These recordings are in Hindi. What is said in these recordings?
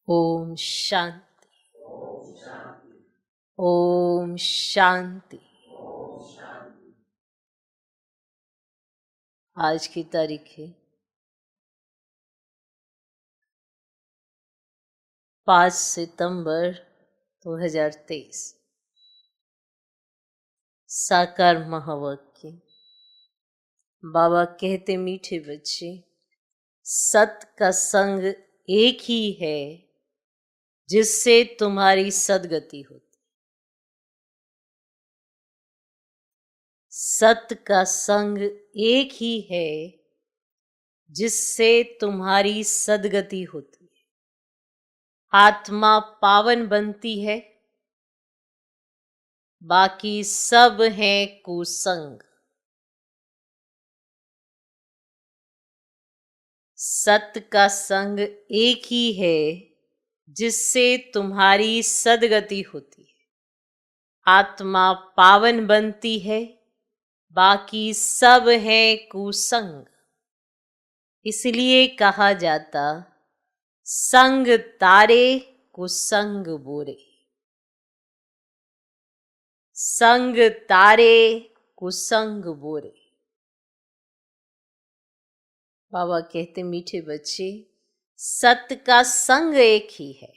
ओम शांति। ओम शांति। आज की तारीख है 5 सितंबर 2023। साकार महावाक्य। बाबा कहते, मीठे बच्चे, सत का संग एक ही है जिससे तुम्हारी सदगति होती। सत का संग एक ही है जिससे तुम्हारी सदगति होती है। आत्मा पावन बनती है, बाकी सब है कुसंग। सत का संग एक ही है जिससे तुम्हारी सदगति होती है। आत्मा पावन बनती है, बाकी सब है कुसंग। इसलिए कहा जाता, संग तारे कुसंग बोरे। संग तारे कुसंग बोरे। बाबा कहते, मीठे बच्चे, सत्य का संग एक ही है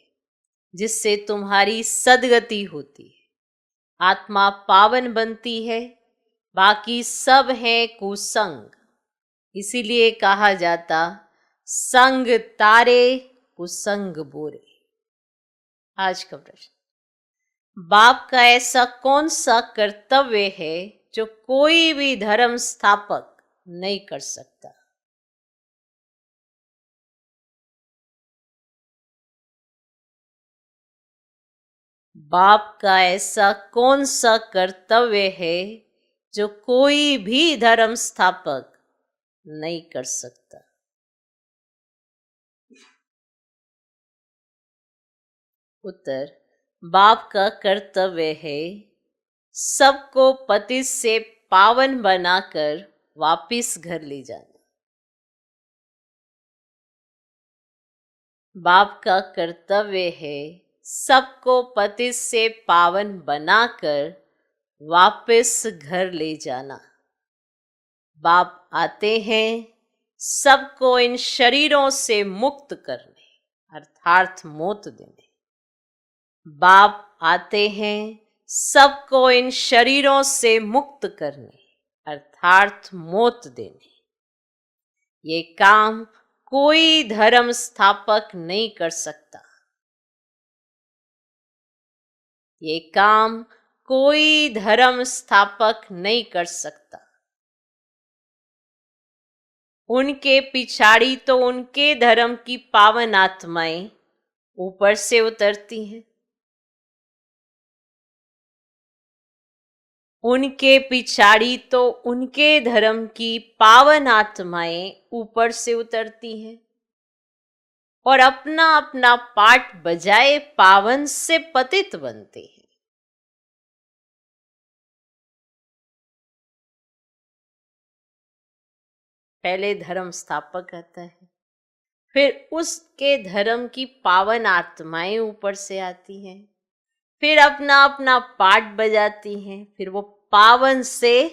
जिससे तुम्हारी सदगति होती है। आत्मा पावन बनती है, बाकी सब है कुसंग। इसीलिए कहा जाता, संग तारे कुसंग बोरे। आज का प्रश्न, बाप का ऐसा कौन सा कर्तव्य है जो कोई भी धर्म स्थापक नहीं कर सकता? बाप का ऐसा कौन सा कर्तव्य है जो कोई भी धर्म स्थापक नहीं कर सकता? उत्तर, बाप का कर्तव्य है सबको पतित से पावन बनाकर वापिस घर ले जाना। बाप का कर्तव्य है सबको पतित से पावन बनाकर वापिस घर ले जाना। बाप आते हैं सबको इन शरीरों से मुक्त करने, अर्थात मौत देने। बाप आते हैं सबको इन शरीरों से मुक्त करने, अर्थात मौत देने। ये काम कोई धर्म स्थापक नहीं कर सकता। ये काम कोई धर्म स्थापक नहीं कर सकता। उनके पिछाड़ी तो उनके धर्म की पावन आत्माएं ऊपर से उतरती हैं। उनके पिछाड़ी तो उनके धर्म की पावन आत्माएं ऊपर से उतरती हैं और अपना अपना पाठ बजाए पावन से पतित बनते हैं। पहले धर्म स्थापक आता है, फिर उसके धर्म की पावन आत्माएं ऊपर से आती हैं, फिर अपना अपना पाठ बजाती हैं, फिर वो पावन से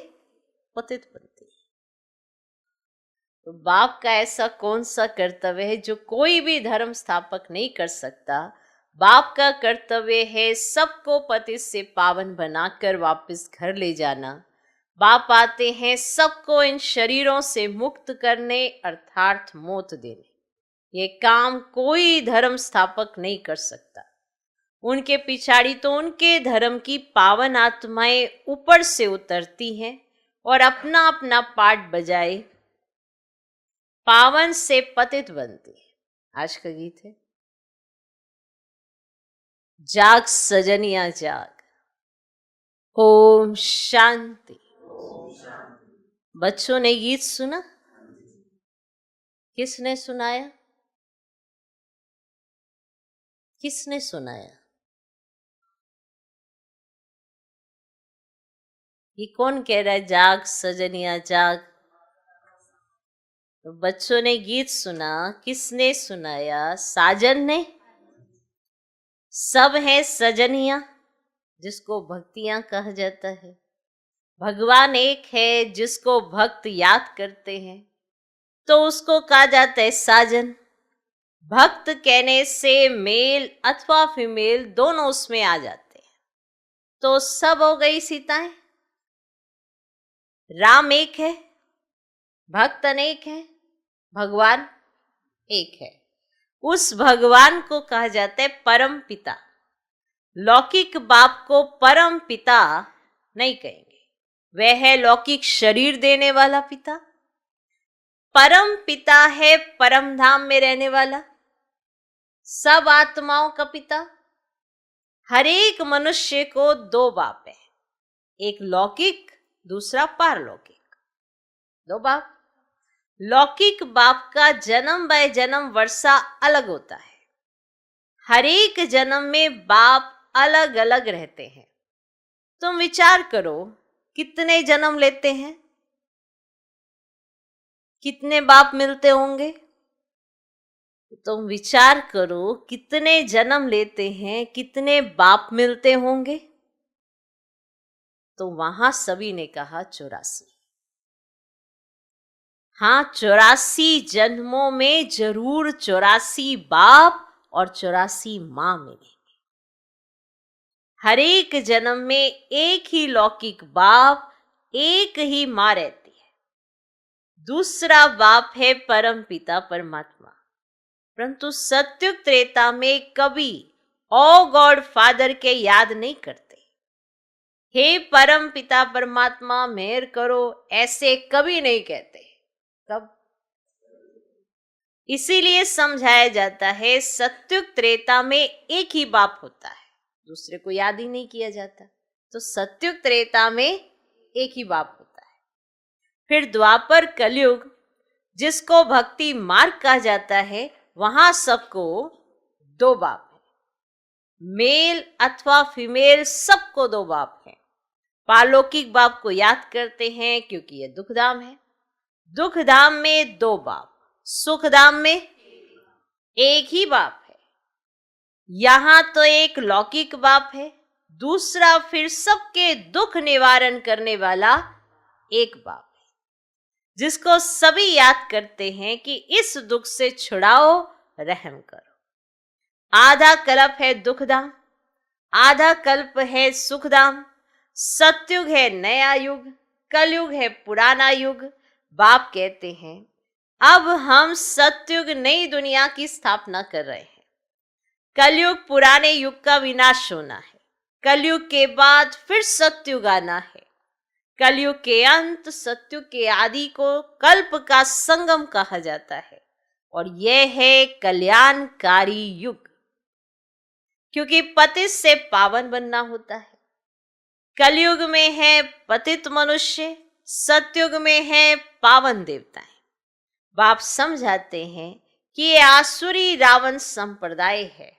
पतित बनती है। तो बाप का ऐसा कौन सा कर्तव्य है जो कोई भी धर्म स्थापक नहीं कर सकता? बाप का कर्तव्य है सबको पतित से पावन बनाकर वापस घर ले जाना। बाप आते हैं सबको इन शरीरों से मुक्त करने, अर्थात मौत देने। ये काम कोई धर्म स्थापक नहीं कर सकता। उनके पिछाड़ी तो उनके धर्म की पावन आत्माएं ऊपर से उतरती हैं और अपना अपना पाठ बजाए पावन से पतित बनती है। आज का गीत है, जाग सजनिया जाग। ओम शांति। बच्चों ने गीत सुना? किसने सुनाया? किसने सुनाया? ये कौन कह रहा है जाग सजनिया जाग? तो बच्चों ने गीत सुना, किसने सुनाया? साजन ने? सब है सजनिया, जिसको भक्तियां कहा जाता है। भगवान एक है, जिसको भक्त याद करते हैं, तो उसको कहा जाता है साजन। भक्त कहने से मेल अथवा फीमेल दोनों उसमें आ जाते हैं। तो सब हो गई सीताएं। राम एक है, भक्त अनेक है, भगवान एक है। उस भगवान को कहा जाता है परम पिता। लौकिक बाप को परम पिता नहीं कहेंगे, वह है लौकिक शरीर देने वाला पिता। परम पिता है परम धाम में रहने वाला, सब आत्माओं का पिता। हर एक मनुष्य को दो बाप है, एक लौकिक, दूसरा पारलौकिक। दो बाप। लौकिक बाप का जन्म बाय जन्म वर्षा अलग होता है। हर एक जन्म में बाप अलग अलग रहते हैं। तुम विचार करो, कितने जन्म लेते हैं, कितने बाप मिलते होंगे। तुम विचार करो, कितने जन्म लेते हैं, कितने बाप मिलते होंगे। तो वहां सभी ने कहा 84। हाँ, 84 जन्मों में जरूर 84 बाप और 84 मां मिलेंगे। हर एक जन्म में एक ही लौकिक बाप, एक ही मां रहती है। दूसरा बाप है परम पिता परमात्मा। परंतु सत्युग त्रेता में कभी ओ गॉड फादर के याद नहीं करते। हे परम पिता परमात्मा मेहर करो, ऐसे कभी नहीं कहते। कब? इसीलिए समझाया जाता है सत्युग त्रेता में एक ही बाप होता है, दूसरे को याद ही नहीं किया जाता। तो सत्युग त्रेता में एक ही बाप होता है। फिर द्वापर कलयुग, जिसको भक्ति मार्ग कहा जाता है, वहां सबको दो बाप है। मेल अथवा फीमेल सबको दो बाप है। पारलौकिक बाप को याद करते हैं क्योंकि यह दुखधाम है। दुखधाम में दो बाप, सुखधाम में एक ही बाप है। यहां तो एक लौकिक बाप है, दूसरा फिर सबके दुख निवारण करने वाला एक बाप है, जिसको सभी याद करते हैं कि इस दुख से छुड़ाओ, रहम करो। आधा कल्प है दुखधाम, आधा कल्प है सुखधाम। सतयुग है नया युग, कलयुग है पुराना युग। बाप कहते हैं अब हम सतयुग नई दुनिया की स्थापना कर रहे हैं। कलयुग पुराने युग का विनाश होना है। कलयुग के बाद फिर सतयुग आना है। कलयुग के अंत सतयुग के आदि को कल्प का संगम कहा जाता है, और यह है कल्याणकारी युग, क्योंकि पतित से पावन बनना होता है। कलयुग में है पतित मनुष्य, सतयुग में है पावन देवताएं। बाप समझाते हैं कि ये आसुरी रावण संप्रदाय है।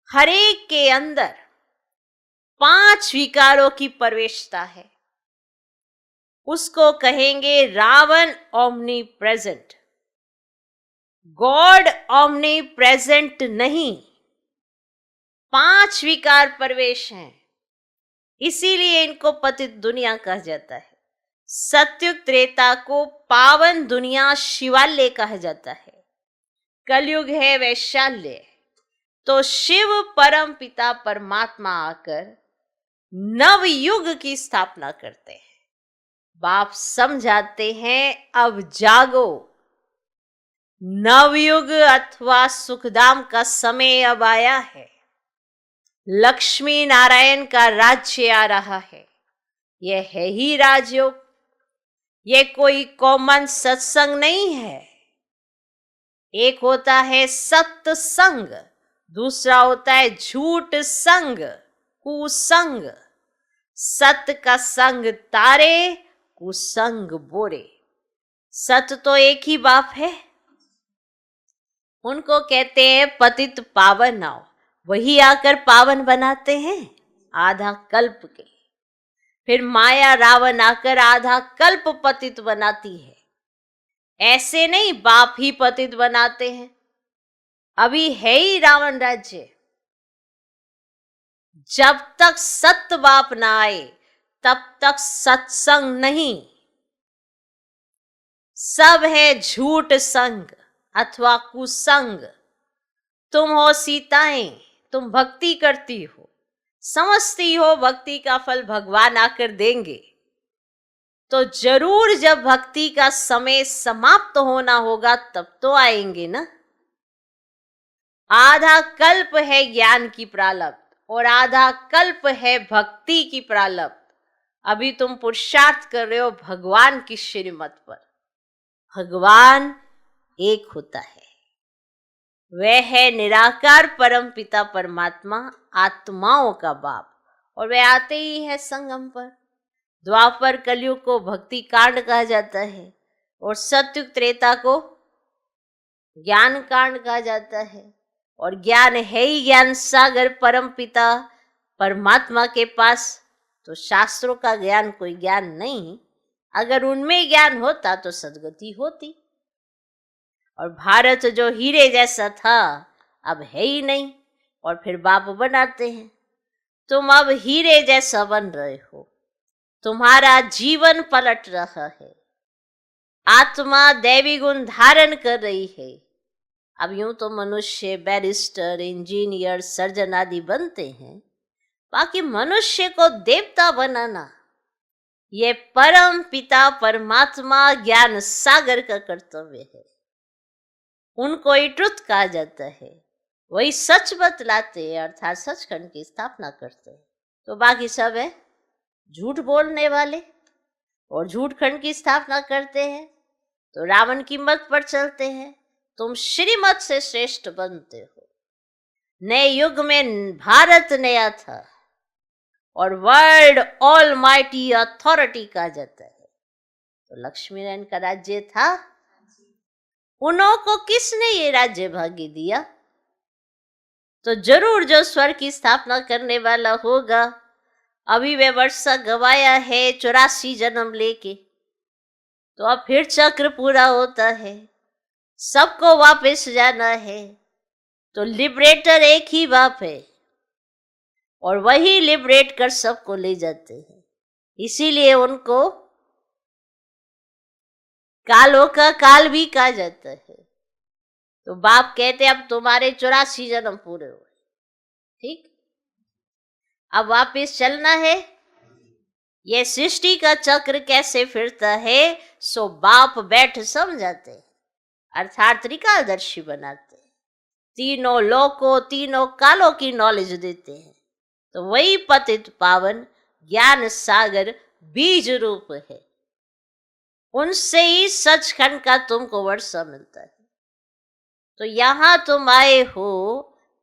हर एक के अंदर 5 विकारों की प्रवेशता है। उसको कहेंगे Ravan omnipresent. God omnipresent नहीं, 5 विकार प्रवेश हैं। इसीलिए इनको पतित दुनिया कहा जाता है। सतयुग त्रेता को पावन दुनिया शिवालय कहा जाता है। कलयुग है वैशाल्य। तो शिव परम पिता परमात्मा आकर नवयुग की स्थापना करते हैं। बाप समझाते हैं अब जागो, नवयुग अथवा सुखधाम का समय अब आया है। लक्ष्मी नारायण का राज्य आ रहा है। यह है ही राजयोग। ये कोई कॉमन सत्संग नहीं है। एक होता है सत्संग, दूसरा होता है झूठ संग, कुसंग। सत्य का संग तारे, कुसंग बोरे। सत्य तो एक ही बाप है। उनको कहते हैं पतित पावन आओ, वही आकर पावन बनाते हैं आधा कल्प के। फिर माया रावण आकर आधा कल्प पतित बनाती है। ऐसे नहीं बाप ही पतित बनाते हैं। अभी है ही रावण राज्य, जब तक सत्य बाप ना आए तब तक सत्संग नहीं। सब है झूठ संग अथवा कुसंग। तुम हो सीताएं, तुम भक्ति करती हो, समझती हो भक्ति का फल भगवान आकर देंगे, तो जरूर जब भक्ति का समय समाप्त होना होगा तब तो आएंगे ना। आधा कल्प है ज्ञान की प्रारब्ध और आधा कल्प है भक्ति की प्रारब्ध। अभी तुम पुरुषार्थ कर रहे हो भगवान की श्रीमत पर। भगवान एक होता है, वह है निराकार परम पिता परमात्मा, आत्माओं का बाप, और वह आते ही है संगम पर। द्वापर कलयुग को भक्ति कांड कहा जाता है और सत्युग त्रेता को ज्ञान कांड कहा जाता है। और ज्ञान है ही ज्ञान सागर परम पिता परमात्मा के पास, तो शास्त्रों का ज्ञान कोई ज्ञान नहीं। अगर उनमें ज्ञान होता तो सदगति होती। और भारत जो हीरे जैसा था अब है ही नहीं, और फिर बाप बनाते हैं। तुम अब हीरे जैसा बन रहे हो, तुम्हारा जीवन पलट रहा है, आत्मा दैवी गुण धारण कर रही है। अब यूं तो मनुष्य बैरिस्टर, इंजीनियर, सर्जन आदि बनते हैं, बाकी मनुष्य को देवता बनाना ये परम पिता परमात्मा ज्ञान सागर का कर्तव्य है। उनको ही ट्रुथ कहा जाता है, वही सच बतलाते हैं, अर्थात सचखंड की स्थापना करते हैं। तो बाकी सब है झूठ बोलने वाले और झूठ खंड की स्थापना करते हैं, तो रावण की मत पर चलते हैं। तुम श्रीमत से श्रेष्ठ बनते हो। नए युग में भारत नया था और वर्ल्ड ऑल माइटी अथॉरिटी कहा जाता है। तो लक्ष्मी नारायण का राज्य था, उन्हों को किसने ये राज्य भाग्य दिया? तो जरूर जो स्वर्ग की स्थापना करने वाला होगा। अभी वे वर्षा गवाया है 84 जन्म लेके, तो अब फिर चक्र पूरा होता है, सबको वापस जाना है। तो लिबरेटर एक ही बाप है और वही लिबरेट कर सबको ले जाते हैं। इसीलिए उनको कालों का काल भी कहा जाता है। तो बाप कहते अब तुम्हारे 84 जन्म पूरे हुए, ठीक, अब वापस चलना है। ये सृष्टि का चक्र कैसे फिरता है, सो बाप बैठ समझाते हैं, अर्थात त्रिकालदर्शी बनाते हैं, तीनों लोकों तीनों कालों की नॉलेज देते हैं। तो वही पतित पावन ज्ञान सागर बीज रूप है, उनसे ही सचखंड का तुमको वर्षा मिलता है। तो यहां तुम आए हो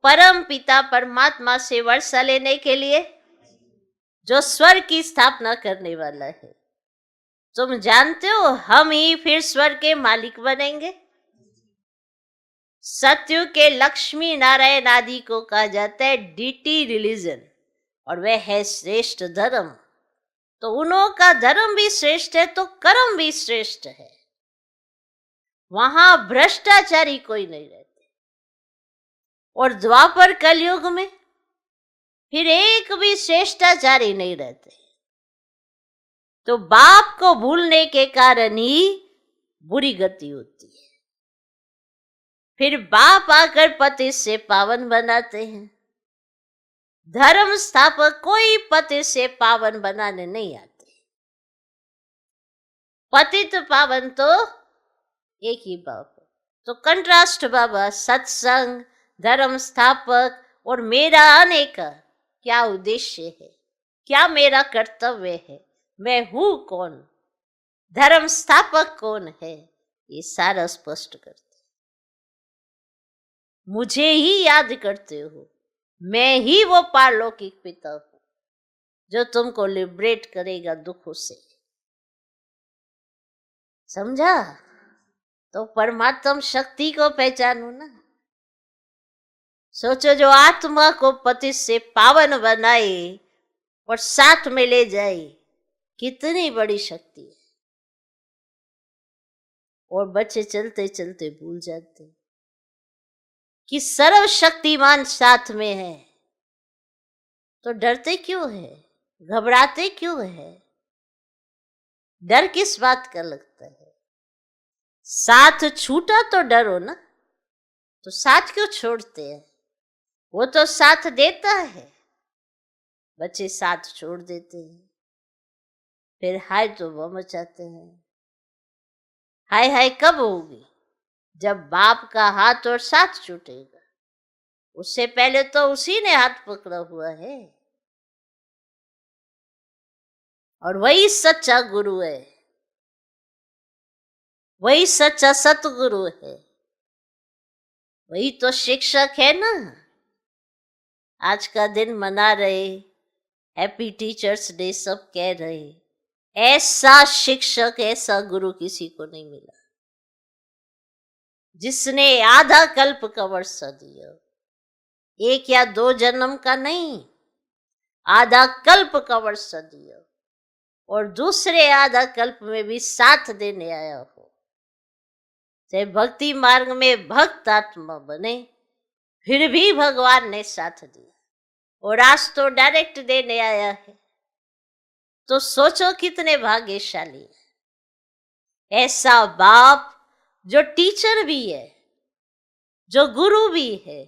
परम पिता परमात्मा से वर्षा लेने के लिए, जो स्वर्ग की स्थापना करने वाला है। तुम जानते हो हम ही फिर स्वर्ग के मालिक बनेंगे। सत्युग के लक्ष्मी नारायण आदि को कहा जाता है डीटी रिलीजन, और वह है श्रेष्ठ धर्म। तो उन्हों का धर्म भी श्रेष्ठ है तो कर्म भी श्रेष्ठ है। वहां भ्रष्टाचारी कोई नहीं रहते। और द्वापर कलयुग में फिर एक भी श्रेष्ठाचारी नहीं रहते। तो बाप को भूलने के कारण ही बुरी गति होती है। फिर बाप आकर पति से पावन बनाते हैं। धर्म स्थापक कोई पति से पावन बनाने नहीं आते। पतित पावन तो एक ही बाप है। तो कंट्रास्ट बाबा सत्संग, धर्म स्थापक और मेरा आने का क्या उद्देश्य है, क्या मेरा कर्तव्य है, मैं हूं कौन, धर्म स्थापक कौन है, ये सारा स्पष्ट करते। मुझे ही याद करते हो, मैं ही वो पारलौकिक पिता हूं जो तुमको लिबरेट करेगा दुखों से। समझा? तो परमात्म शक्ति को पहचानो ना। सोचो जो आत्मा को पति से पावन बनाए और साथ में ले जाए, कितनी बड़ी शक्ति है। और बच्चे चलते चलते भूल जाते कि सर्वशक्तिमान साथ में है। तो डरते क्यों है, घबराते क्यों है? डर किस बात का लगता है? साथ छूटा तो डरो ना, तो साथ क्यों छोड़ते हैं? वो तो साथ देता है, बच्चे साथ छोड़ देते हैं, फिर हाय तो वो मचाते हैं। हाय हाय कब होगी? जब बाप का हाथ और साथ छूटेगा। उससे पहले तो उसी ने हाथ पकड़ा हुआ है, और वही सच्चा गुरु है, वही सच्चा सतगुरु है, वही तो शिक्षक है ना। आज का दिन मना रहे, हैप्पी टीचर्स डे सब कह रहे, ऐसा शिक्षक, ऐसा गुरु किसी को नहीं मिला जिसने आधा कल्प का वर्षा दिया। 1 या 2 जन्म का नहीं, आधा कल्प का वर्षा दिया, और दूसरे आधा कल्प में भी साथ देने आया हो। चाहे भक्ति मार्ग में भक्त आत्मा बने, फिर भी भगवान ने साथ दिया, और आज तो डायरेक्ट देने आया है। तो सोचो कितने भाग्यशाली है। ऐसा बाप जो टीचर भी है, जो गुरु भी है,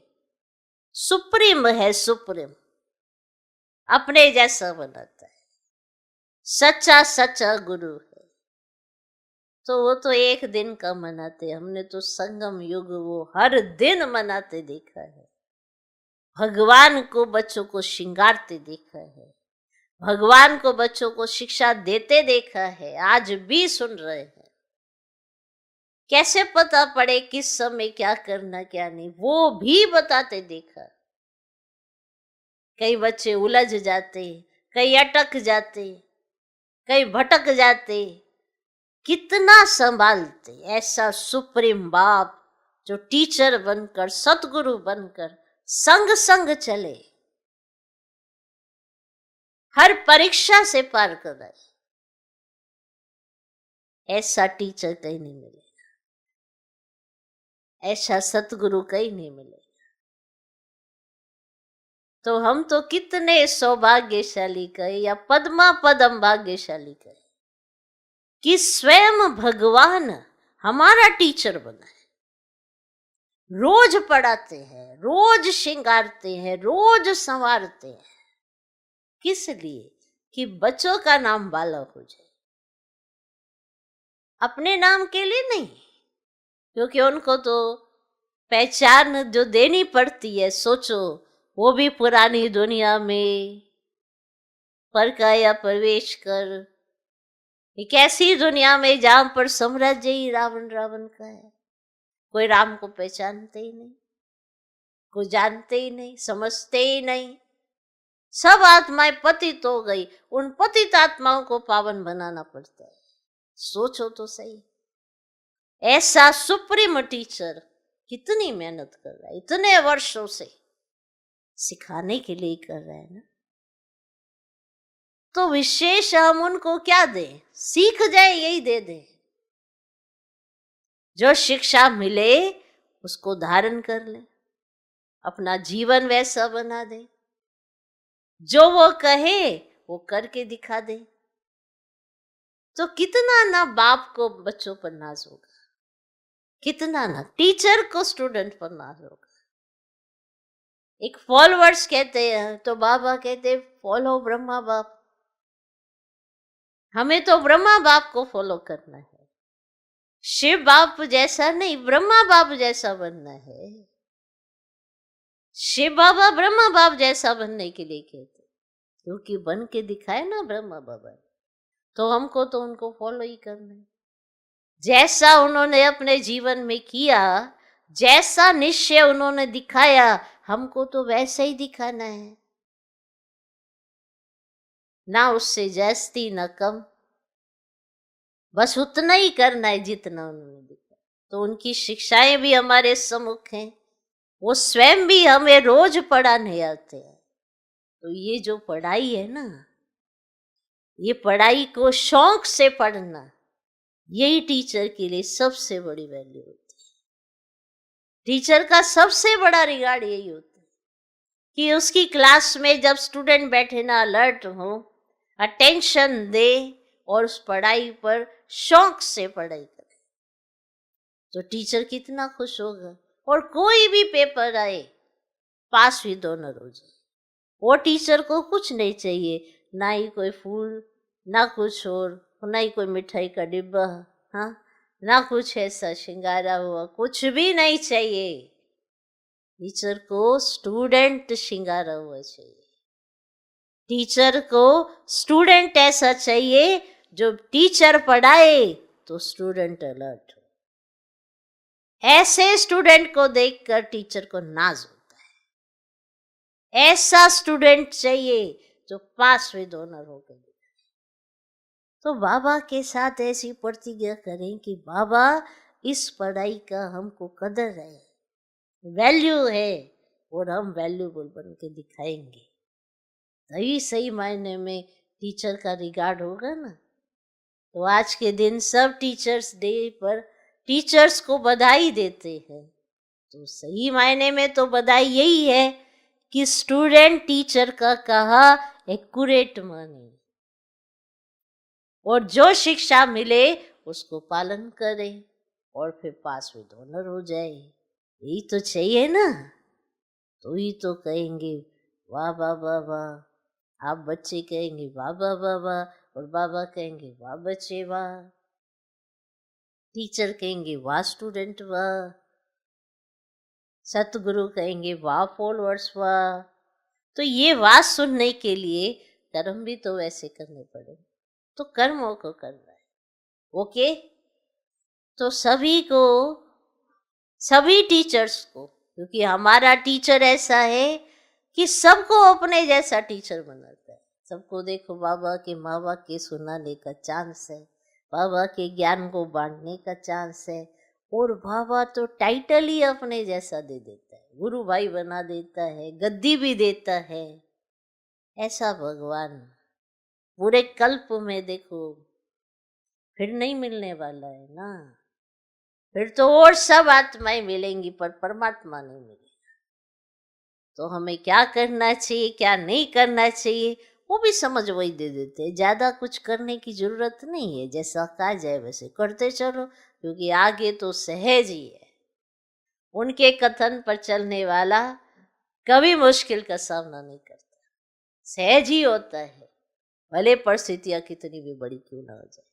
सुप्रीम है, सुप्रीम, अपने जैसा बनाता है, सच्चा सच्चा गुरु है। तो वो तो एक दिन का मनाते, हमने तो संगम युग वो हर दिन मनाते देखा है। भगवान को बच्चों को श्रृंगारते देखा है, भगवान को बच्चों को शिक्षा देते देखा है, आज भी सुन रहे हैं। कैसे पता पड़े किस समय क्या करना क्या नहीं, वो भी बताते देखा। कई बच्चे उलझ जाते, कई अटक जाते, कई भटक जाते, कितना संभालते। ऐसा सुप्रीम बाप जो टीचर बनकर, सतगुरु बनकर संग संग चले, हर परीक्षा से पार कराए, ऐसा टीचर कहीं नहीं मिलेगा, ऐसा सतगुरु कहीं नहीं मिलेगा। तो हम तो कितने सौभाग्यशाली कहे या पद्मा पदम भाग्यशाली कहे कि स्वयं भगवान हमारा टीचर बना है। रोज पढ़ाते हैं, रोज श्रृंगारते हैं, रोज संवारते हैं। किस लिए? कि बच्चों का नाम बाला हो जाए, अपने नाम के लिए नहीं, क्योंकि उनको तो पहचान जो देनी पड़ती है। सोचो, वो भी पुरानी दुनिया में परकाया प्रवेश कर, एक ऐसी दुनिया में जहां पर साम्राज्य ही रावण रावण का है। कोई राम को पहचानते ही नहीं, कोई जानते ही नहीं, समझते ही नहीं। सब आत्माएं पतित हो गई, उन पतित आत्माओं को पावन बनाना पड़ता है। सोचो तो सही, ऐसा सुप्रीम टीचर कितनी मेहनत कर रहा है, इतने वर्षों से सिखाने के लिए कर रहा है ना। तो विशेष हम उनको क्या दें? सीख जाए यही दे दें। जो शिक्षा मिले उसको धारण कर ले, अपना जीवन वैसा बना दे, जो वो कहे वो करके दिखा दे। तो कितना ना बाप को बच्चों पर नाज होगा, कितना ना टीचर को स्टूडेंट पर नाज होगा। एक फॉलोअर्स कहते हैं तो बाबा कहते फॉलो ब्रह्मा बाप। हमें तो ब्रह्मा बाप को फॉलो करना है, शिव बाप जैसा नहीं, ब्रह्मा बाप जैसा बनना है। शिव बाबा ब्रह्मा बाप जैसा बनने के लिए कहते, क्योंकि बन के दिखाए ना ब्रह्मा बाबा, तो हमको तो उनको फॉलो ही करना है। जैसा उन्होंने अपने जीवन में किया, जैसा निश्चय उन्होंने दिखाया, हमको तो वैसे ही दिखाना है, ना उससे जास्ती ना कम, बस उतना ही करना है जितना उन्होंने दिखा। तो उनकी शिक्षाएं भी हमारे सम्मुख हैं, वो स्वयं भी हमें रोज पढ़ाने आते हैं। तो ये जो पढ़ाई है ना, ये पढ़ाई को शौक से पढ़ना, यही टीचर के लिए सबसे बड़ी वैल्यू होती है। टीचर का सबसे बड़ा रिगार्ड यही होता है कि उसकी क्लास में जब स्टूडेंट बैठे ना अलर्ट हो, अटेंशन दे और उस पढ़ाई पर शौक से पढ़ाई करे, तो टीचर कितना खुश होगा। और कोई भी पेपर आए पास भी दोनों हो जाए, वो टीचर को कुछ नहीं चाहिए, ना ही कोई फूल, ना कुछ और, ना ही कोई मिठाई का डिब्बा, हाँ, ना कुछ ऐसा श्रृंगारा हुआ, कुछ भी नहीं चाहिए। टीचर को स्टूडेंट श्रृंगारा हुआ चाहिए। टीचर को स्टूडेंट ऐसा चाहिए जो टीचर पढ़ाए तो स्टूडेंट अलर्ट हो। ऐसे स्टूडेंट को देखकर टीचर को नाज होता है। ऐसा स्टूडेंट चाहिए जो पास विद ऑनर होकर। तो बाबा के साथ ऐसी प्रतिज्ञा करें कि बाबा इस पढ़ाई का हमको कदर है, वैल्यू है, और हम वैल्यूबल बन के दिखाएंगे, तभी सही मायने में टीचर का रिगार्ड होगा ना। तो आज के दिन सब टीचर्स डे पर टीचर्स को बधाई देते हैं, तो सही मायने में तो बधाई यही है कि स्टूडेंट टीचर का कहा एक्यूरेट माने और जो शिक्षा मिले उसको पालन करे और फिर पास विद ऑनर हो जाए। यही तो चाहिए ना। तो ही तो कहेंगे वाह वाह वाह वाह, आप बच्चे कहेंगे वाह वाह वाह वाह, और बाबा कहेंगे वाह बच्चे वाह, टीचर कहेंगे वाह स्टूडेंट वाह, सतगुरु कहेंगे वाह फॉलोअर्स वाह। तो ये बात सुनने के लिए कर्म भी तो वैसे करने पड़े, तो कर्मों को करना है। ओके, तो सभी को, सभी टीचर्स को, क्योंकि हमारा टीचर ऐसा है कि सबको अपने जैसा टीचर बनाता है। सबको देखो बाबा के माँ बाप के सुनाने का चांस है, बाबा के ज्ञान को बांटने का चांस है, और बाबा तो टाइटल ही अपने जैसा दे देता है, गुरु भाई बना देता है, गद्दी भी देता है। ऐसा भगवान पूरे कल्प में देखो फिर नहीं मिलने वाला है ना। फिर तो और सब आत्माएं मिलेंगी पर परमात्मा नहीं मिलेगा। तो हमें क्या करना चाहिए क्या नहीं करना चाहिए वो भी समझ वही दे देते हैं। ज्यादा कुछ करने की जरूरत नहीं है, जैसा कहा जाए वैसे करते चलो, क्योंकि आगे तो सहज ही है। उनके कथन पर चलने वाला कभी मुश्किल का सामना नहीं करता, सहज ही होता है, भले परिस्थितियां कितनी भी बड़ी क्यों ना हो जाए।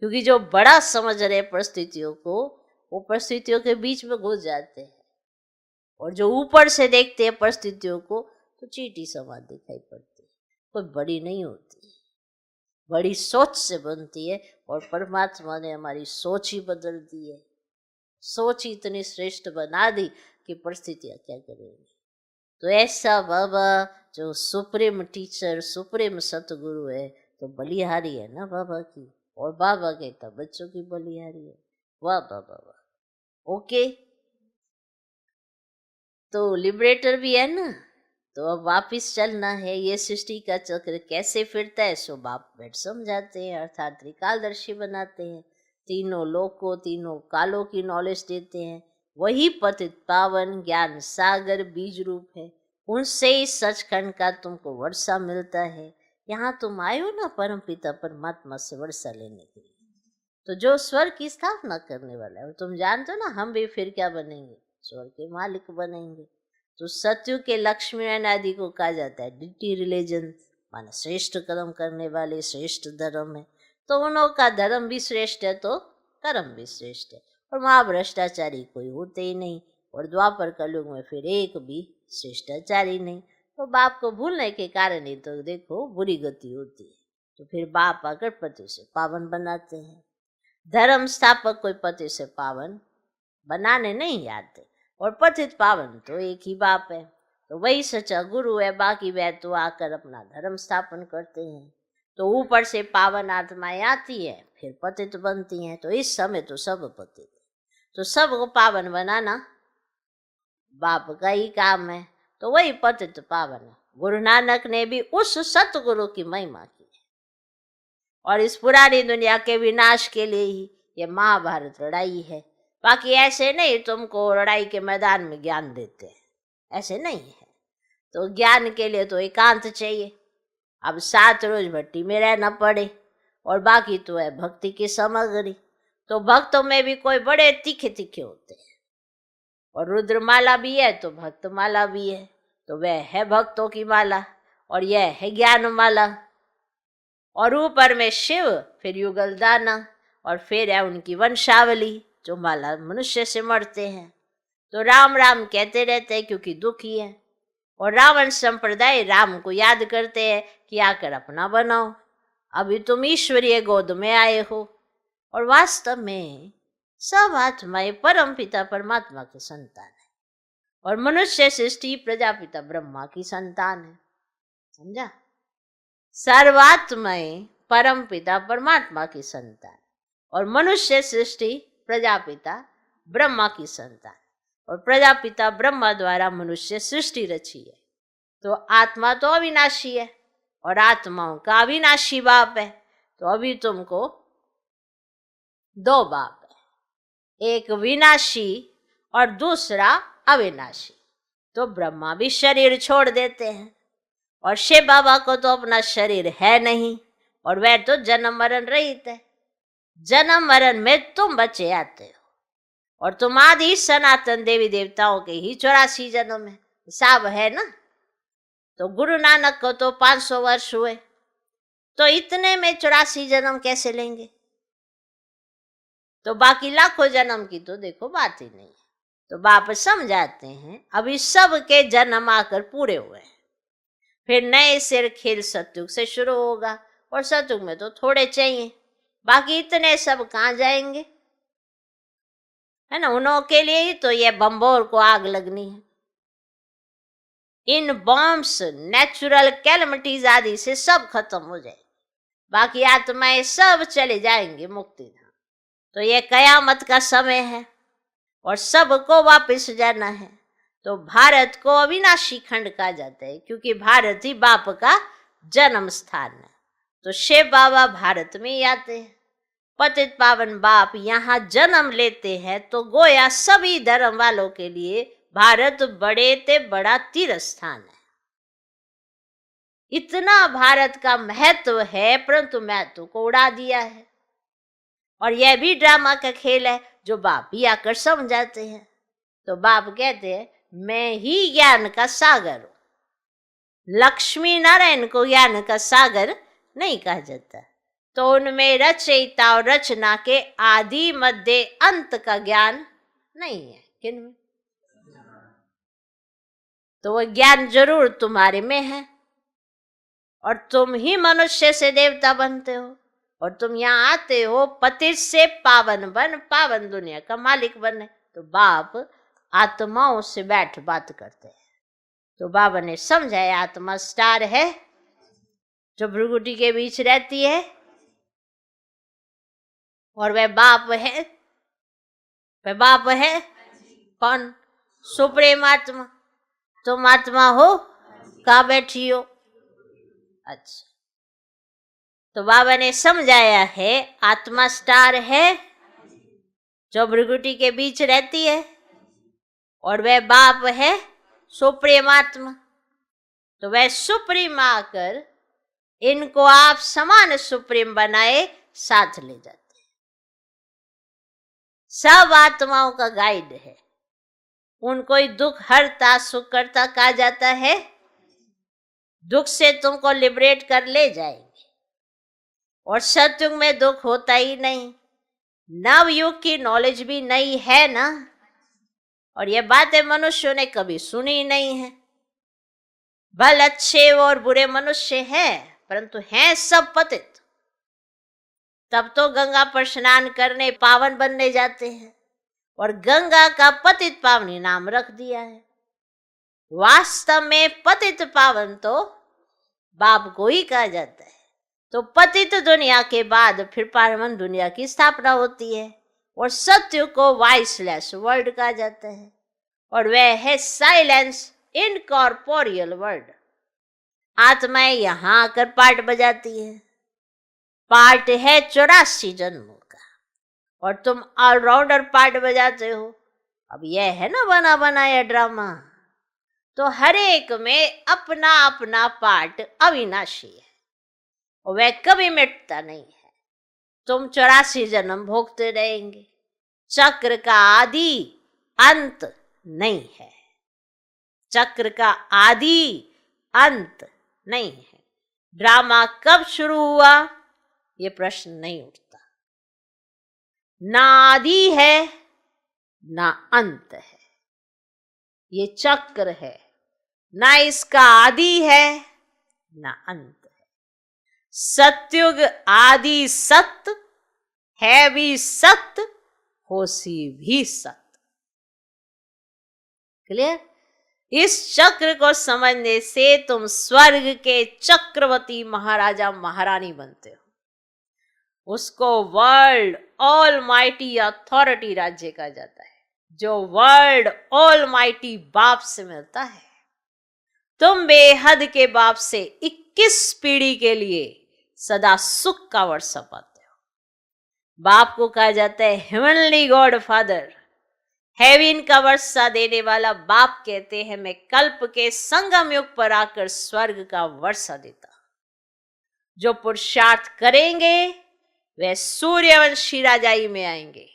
क्योंकि जो बड़ा समझ रहे परिस्थितियों को, वो परिस्थितियों के बीच में घुस जाते हैं, और जो ऊपर से देखते हैं परिस्थितियों को तो चींटी समान दिखाई पड़ती है, कोई बड़ी नहीं होती, बड़ी सोच से बनती है। और परमात्मा ने हमारी सोच ही बदल दी है, सोच ही इतनी श्रेष्ठ बना दी कि परिस्थितियां क्या करेंगी। तो ऐसा बाबा जो सुप्रीम टीचर, सुप्रीम सतगुरु है, तो बलिहारी है ना बाबा की, और बाबा कहता बच्चों की बलिहारी है। वाह बाबा वाह। ओके, तो लिबरेटर भी है ना। तो अब वापिस चलना है, ये सृष्टि का चक्र कैसे फिरता है सो बाप बैठ समझाते हैं, अर्थात त्रिकालदर्शी बनाते हैं, तीनों लोकों तीनों कालों की नॉलेज देते हैं। वही पतित पावन ज्ञान सागर बीज रूप है, उनसे ही सचखंड का तुमको वर्षा मिलता है। यहाँ तुम आए हो ना परम पिता परमात्मा से वर्षा लेने के लिए, तो जो स्वर्ग की स्थापना करने वाला है, तुम जानते हो ना हम भी फिर क्या बनेंगे, स्वर्ग के मालिक बनेंगे। तो सत्युग के लक्ष्मी नारायण आदि को कहा जाता है डिटी रिलीजन, माने श्रेष्ठ कर्म करने वाले श्रेष्ठ धर्म है। तो उन्हों का धर्म भी श्रेष्ठ है तो कर्म भी श्रेष्ठ है, और वहाँ भ्रष्टाचारी कोई होते ही नहीं, और द्वापर कलयुग में फिर एक भी श्रेष्ठाचारी नहीं। तो बाप को भूलने के कारण ही तो देखो बुरी गति होती है। तो फिर बाप आकर पति से पावन बनाते हैं। धर्म स्थापक कोई पति से पावन बनाने नहीं आते, और पतित पावन तो एक ही बाप है। तो वही सच्चा गुरु है, बाकी वे तो आकर अपना धर्म स्थापन करते हैं। तो ऊपर से पावन आत्माएं आती है फिर पतित बनती हैं। तो इस समय तो सब पतित, तो सबको पावन बनाना बाप का ही काम है। तो वही पतित पावन है। गुरु नानक ने भी उस सतगुरु की महिमा की, और इस पुरानी दुनिया के विनाश के लिए ही ये महाभारत लड़ाई है। बाकी ऐसे नहीं तुमको लड़ाई के मैदान में ज्ञान देते हैं, ऐसे नहीं है। तो ज्ञान के लिए तो एकांत चाहिए। अब 7 रोज भट्टी में रहना पड़े और बाकी तो है भक्ति की सामग्री। तो भक्तों में भी कोई बड़े तीखे तीखे होते हैं, और रुद्रमाला भी है तो भक्तमाला भी है। तो वह है भक्तों की माला और यह है ज्ञान माला। और ऊपर में शिव, फिर युगल दाना, और फिर है उनकी वंशावली जो माला मनुष्य से मरते हैं। तो राम राम कहते रहते हैं क्योंकि दुखी है, और रावण संप्रदाय राम को याद करते हैं कि आकर अपना बनाओ, अभी तुम ईश्वरीय गोद में आए हो। और वास्तव में सब आत्माएं परम पिता परमात्मा की संतान है, और मनुष्य सृष्टि प्रजापिता ब्रह्मा की संतान है। समझा? सर्वात्माएं परम पिता परमात्मा की संतान, और मनुष्य सृष्टि प्रजापिता ब्रह्मा की संतान, और प्रजापिता ब्रह्मा द्वारा मनुष्य सृष्टि रची है। तो आत्मा तो अविनाशी है और आत्माओं का अविनाशी बाप है। तो अभी तुमको 2 बाप है, एक विनाशी और दूसरा अविनाशी। तो ब्रह्मा भी शरीर छोड़ देते हैं, और शिव बाबा को तो अपना शरीर है नहीं, और वह तो जन्म मरण रहित है। जन्म मरण में तुम बचे आते हो, और तुम आदि सनातन देवी देवताओं के ही 84 जन्म है, हिसाब है ना। तो गुरु नानक को तो 500 वर्ष हुए, तो इतने में 84 जन्म कैसे लेंगे? तो बाकी लाखों जन्म की तो देखो बात ही नहीं है। तो बाप समझाते हैं अभी सब के जन्म आकर पूरे हुए हैं, फिर नए सिर खेल सतयुग से शुरू होगा, और सतयुग में तो थोड़े चाहिए, बाकी इतने सब कहाँ जाएंगे, है ना। उन्हों के लिए ही तो ये बम्बोर को आग लगनी है। इन बॉम्ब्स, नेचुरल कैलमिटीज आदि से सब खत्म हो जाए, बाकी आत्माएं सब चले जाएंगे मुक्ति धाम। तो ये कयामत का समय है और सबको वापस जाना है। तो भारत को अविनाशी खंड कहा जाता है क्योंकि भारत ही बाप का जन्म स्थान है। तो शिव बाबा भारत में ही आते हैं, पतित पावन बाप यहाँ जन्म लेते हैं। तो गोया सभी धर्म वालों के लिए भारत बड़े ते बड़ा तीर्थ स्थान है। इतना भारत का महत्व है, परंतु महत्व को उड़ा दिया है। और यह भी ड्रामा का खेल है जो बाप ही आकर समझाते हैं। तो बाप कहते हैं मैं ही ज्ञान का सागर हूं। लक्ष्मी नारायण को ज्ञान का सागर नहीं कहा जाता। तो उनमें रचयिता और रचना के आदि मध्य अंत का ज्ञान नहीं है। किनमें? तो वह ज्ञान जरूर तुम्हारे में है, और तुम ही मनुष्य से देवता बनते हो, और तुम यहाँ आते हो पतित से पावन बन, पावन दुनिया का मालिक बने। तो बाप आत्माओं से बैठ बात करते हैं। तो बाबा ने समझाया आत्मा स्टार है जो भ्रुकुटी के बीच रहती है, और वह बाप है। वह बाप है कौन? सुप्रीम आत्मा। तुम आत्मा हो, कहाँ बैठी हो? अच्छा, तो बाबा ने समझाया है आत्मा स्टार है जो भ्रुकुटी के बीच रहती है, और वह बाप है सुप्रीम आत्मा। तो वह सुप्रीम आकर इनको आप समान सुप्रीम बनाए साथ ले जाते हैं। सब आत्माओं का गाइड है। उनको ही दुख हरता सुख करता कहा जाता है। दुख से तुमको लिबरेट कर ले जाएंगे, और सतयुग में दुख होता ही नहीं। नवयुग की नॉलेज भी नहीं है ना, और ये बातें मनुष्यों ने कभी सुनी नहीं है। भले अच्छे और बुरे मनुष्य हैं, परंतु हैं सब पतित। तब तो गंगा पर स्नान करने पावन बनने जाते हैं, और गंगा का पतित पावनी नाम रख दिया है। वास्तव में पतित पावन तो बाप को ही कहा जाता है। तो पतित दुनिया के बाद फिर पावन दुनिया की स्थापना होती है, और सत्य को वॉइसलेस वर्ल्ड कहा जाता है, और वह है साइलेंस इनकॉर्पोरियल वर्ल्ड। आत्माएं यहाँ आकर पार्ट बजाती है। पार्ट है 84 जन्मों का, और तुम ऑलराउंडर पार्ट बजाते हो। अब यह है ना बना बनाया ड्रामा। तो हर एक में अपना अपना पार्ट अविनाशी है और वह कभी मिटता नहीं है। तुम 84 जन्म भोगते रहेंगे। चक्र का आदि अंत नहीं है। चक्र का आदि अंत नहीं है। ड्रामा कब शुरू हुआ ये प्रश्न नहीं उठता। ना आदि है ना अंत है। ये चक्र है, ना इसका आदि है ना अंत है। सत्युग आदि सत्य है भी सत्य, होसी भी सत्य। क्लियर? इस चक्र को समझने से तुम स्वर्ग के चक्रवर्ती महाराजा महारानी बनते हो। उसको वर्ल्ड ऑल माइटी अथॉरिटी राज्य कहा जाता है, जो वर्ल्ड ऑल माइटी बाप से मिलता है। तुम बेहद के बाप से 21 पीढ़ी के लिए सदा सुख का वर्षा पाते हो। बाप को कहा जाता है हेवनली गॉड फादर। हेवन का वर्षा देने वाला बाप कहते हैं मैं कल्प के संगम युग पर आकर स्वर्ग का वर्षा देता। जो पुरुषार्थ करेंगे वे सूर्यवंशी राजाई में आएंगे।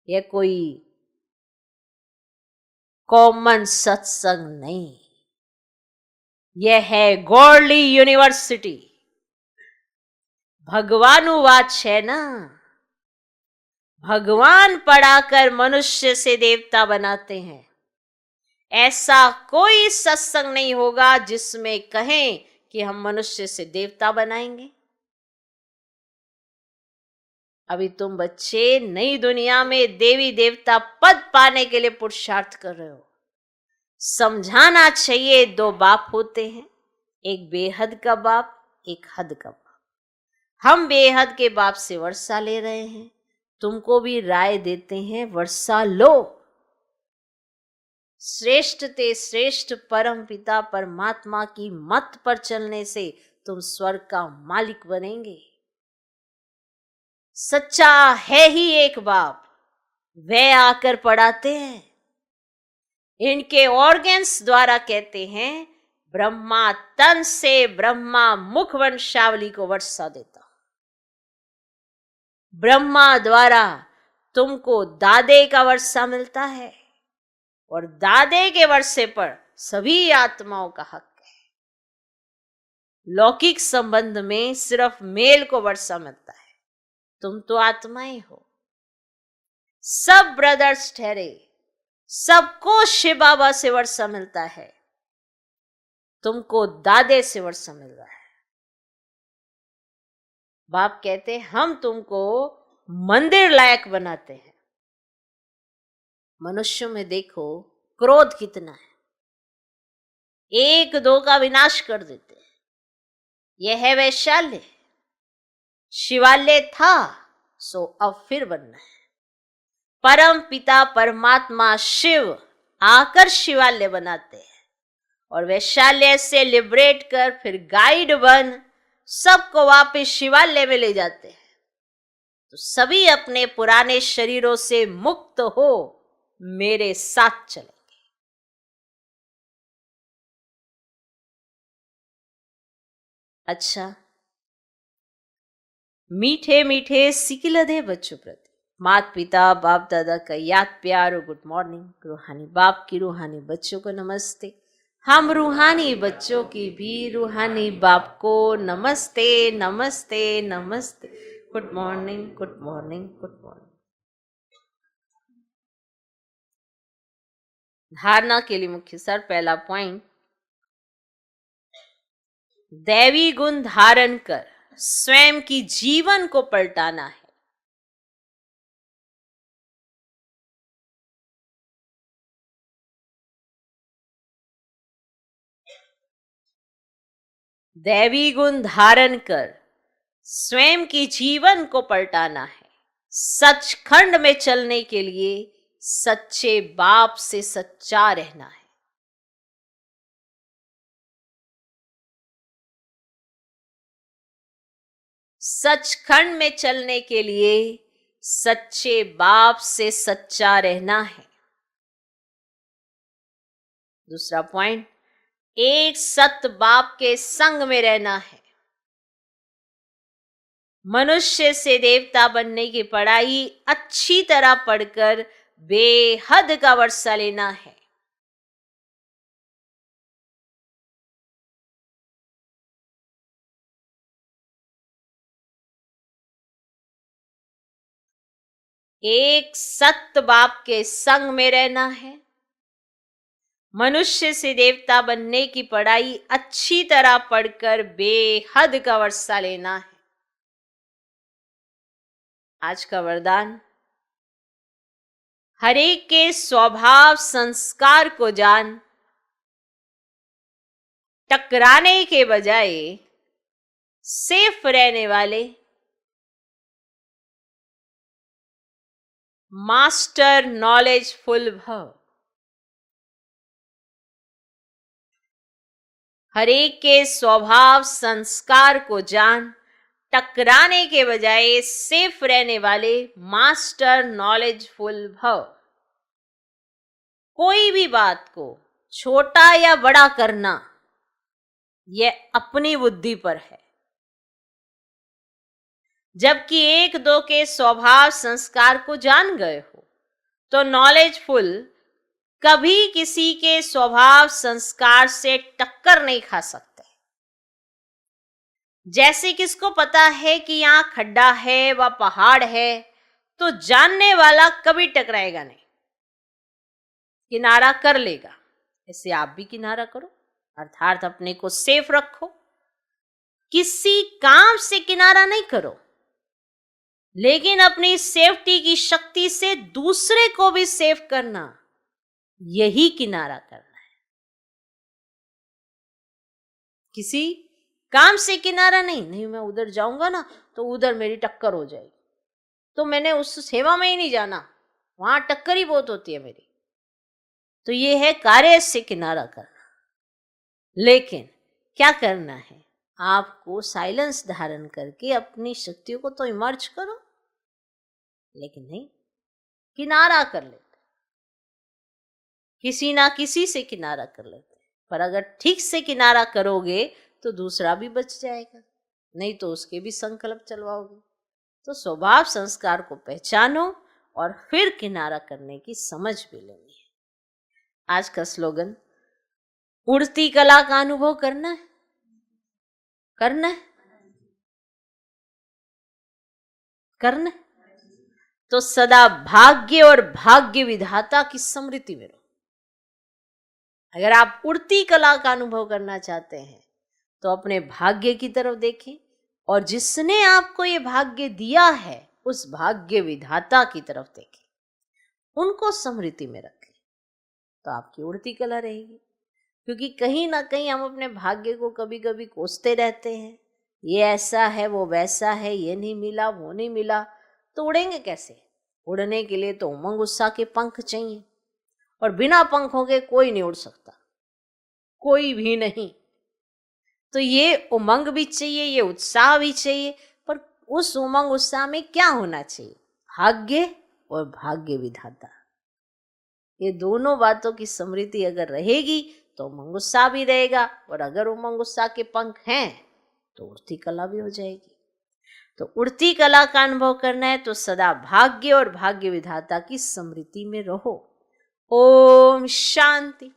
यह कोई कॉमन सत्संग नहीं, यह है गॉडली यूनिवर्सिटी। भगवानुवाच है ना। भगवान पढ़ाकर मनुष्य से देवता बनाते हैं। ऐसा कोई सत्संग नहीं होगा जिसमें कहें कि हम मनुष्य से देवता बनाएंगे। अभी तुम बच्चे नई दुनिया में देवी देवता पद पाने के लिए पुरुषार्थ कर रहे हो। समझाना चाहिए दो बाप होते हैं, एक बेहद का बाप, एक हद का बाप। हम बेहद के बाप से वर्षा ले रहे हैं, तुमको भी राय देते हैं वर्षा लो। श्रेष्ठ ते श्रेष्ठ परम पिता परमात्मा की मत पर चलने से तुम स्वर्ग का मालिक बनेंगे। सच्चा है ही एक बाप, वे आकर पढ़ाते हैं। इनके ऑर्गन्स द्वारा कहते हैं ब्रह्मा तन से ब्रह्मा मुख वंशावली को वर्षा देता। ब्रह्मा द्वारा तुमको दादे का वर्षा मिलता है और दादे के वर्षे पर सभी आत्माओं का हक है। लौकिक संबंध में सिर्फ मेल को वर्षा मिलता है। तुम तो आत्माएं हो। सब ब्रदर्स ठहरे, सबको शिव बाबा से वर्षा मिलता है, तुमको दादे से वर्षा मिल रहा है। बाप कहते हम तुमको मंदिर लायक बनाते हैं। मनुष्यों में देखो क्रोध कितना है, एक दो का विनाश कर देते हैं। यह है वैशाल्य। शिवालय था सो अब फिर बनना है। परम पिता परमात्मा शिव आकर शिवालय बनाते हैं और वैशाल्य से लिबरेट कर फिर गाइड बन सबको वापस शिवालय में ले जाते हैं। तो सभी अपने पुराने शरीरों से मुक्त हो मेरे साथ चलेंगे। अच्छा, मीठे मीठे सिकिलधे बच्चों प्रति माता पिता बाप दादा का याद प्यार और गुड मॉर्निंग। रूहानी बाप की रूहानी बच्चों को नमस्ते। हम रूहानी बच्चों की भी रूहानी बाप को नमस्ते नमस्ते नमस्ते। Good morning good morning good morning. धारणा के लिए मुख्य सार। पहला पॉइंट, दैवी गुण धारण कर स्वयं की जीवन को पलटाना है। दैवी गुण धारण कर स्वयं की जीवन को पलटाना है। सचखंड में चलने के लिए सच्चे बाप से सच्चा रहना है। सचखंड में चलने के लिए सच्चे बाप से सच्चा रहना है। दूसरा पॉइंट, एक सत बाप के संग में रहना है। मनुष्य से देवता बनने की पढ़ाई अच्छी तरह पढ़कर बेहद का वर्षा लेना है। एक सत बाप के संग में रहना है। मनुष्य से देवता बनने की पढ़ाई अच्छी तरह पढ़कर बेहद का वर्षा लेना है। आज का वरदान, हरेक के स्वभाव संस्कार को जान, टकराने के बजाय सेफ रहने वाले मास्टर नॉलेजफुल भव। हरेक के स्वभाव संस्कार को जान, टकराने के बजाय सेफ रहने वाले मास्टर नॉलेजफुल भव। कोई भी बात को छोटा या बड़ा करना यह अपनी बुद्धि पर है, जबकि एक दो के स्वभाव संस्कार को जान गए हो तो नॉलेजफुल कभी किसी के स्वभाव संस्कार से टक्कर नहीं खा सकते। जैसे किसको पता है कि यहाँ खड्डा है व पहाड़ है, तो जानने वाला कभी टकराएगा नहीं, किनारा कर लेगा। ऐसे आप भी किनारा करो, अर्थात अपने को सेफ रखो। किसी काम से किनारा नहीं करो, लेकिन अपनी सेफ्टी की शक्ति से दूसरे को भी सेफ करना, यही किनारा करना है। किसी काम से किनारा नहीं, मैं उधर जाऊंगा ना तो उधर मेरी टक्कर हो जाएगी, तो मैंने उस सेवा में ही नहीं जाना, वहां टक्कर ही बहुत होती है मेरी। तो ये है कार्य से किनारा करना। लेकिन क्या करना है, आपको साइलेंस धारण करके अपनी शक्तियों को तो इमर्ज करो, लेकिन नहीं, किनारा कर लेते, किसी ना किसी से किनारा कर लेते। पर अगर ठीक से किनारा करोगे तो दूसरा भी बच जाएगा, नहीं तो उसके भी संकल्प चलवाओगे। तो स्वभाव संस्कार को पहचानो और फिर किनारा करने की समझ भी लेनी है। आज का स्लोगन, उड़ती कला का अनुभव करना है, करना है, करना है। तो सदा भाग्य और भाग्य विधाता की स्मृति में रहो। अगर आप उड़ती कला का अनुभव करना चाहते हैं तो अपने भाग्य की तरफ देखें, और जिसने आपको ये भाग्य दिया है उस भाग्य विधाता की तरफ देखें, उनको स्मृति में रखें, तो आपकी उड़ती कला रहेगी। क्योंकि कहीं ना कहीं हम अपने भाग्य को कभी कभी कोसते रहते हैं, ये ऐसा है वो वैसा है, ये नहीं मिला वो नहीं मिला, तो उड़ेंगे कैसे? उड़ने के लिए तो उमंग उत्साह के पंख चाहिए, और बिना पंखों के कोई नहीं उड़ सकता, कोई भी नहीं। तो ये उमंग भी चाहिए, ये उत्साह भी चाहिए, पर उस उमंग उत्साह में क्या होना चाहिए? भाग्य और भाग्य विधाता, ये दोनों बातों की स्मृति अगर रहेगी तो उमंग उत्साह भी रहेगा, और अगर उमंग उत्साह के पंख हैं तो उड़ती कला भी हो जाएगी। तो उड़ती कला का अनुभव करना है तो सदा भाग्य और भाग्य विधाता की स्मृति में रहो। ओम शांति।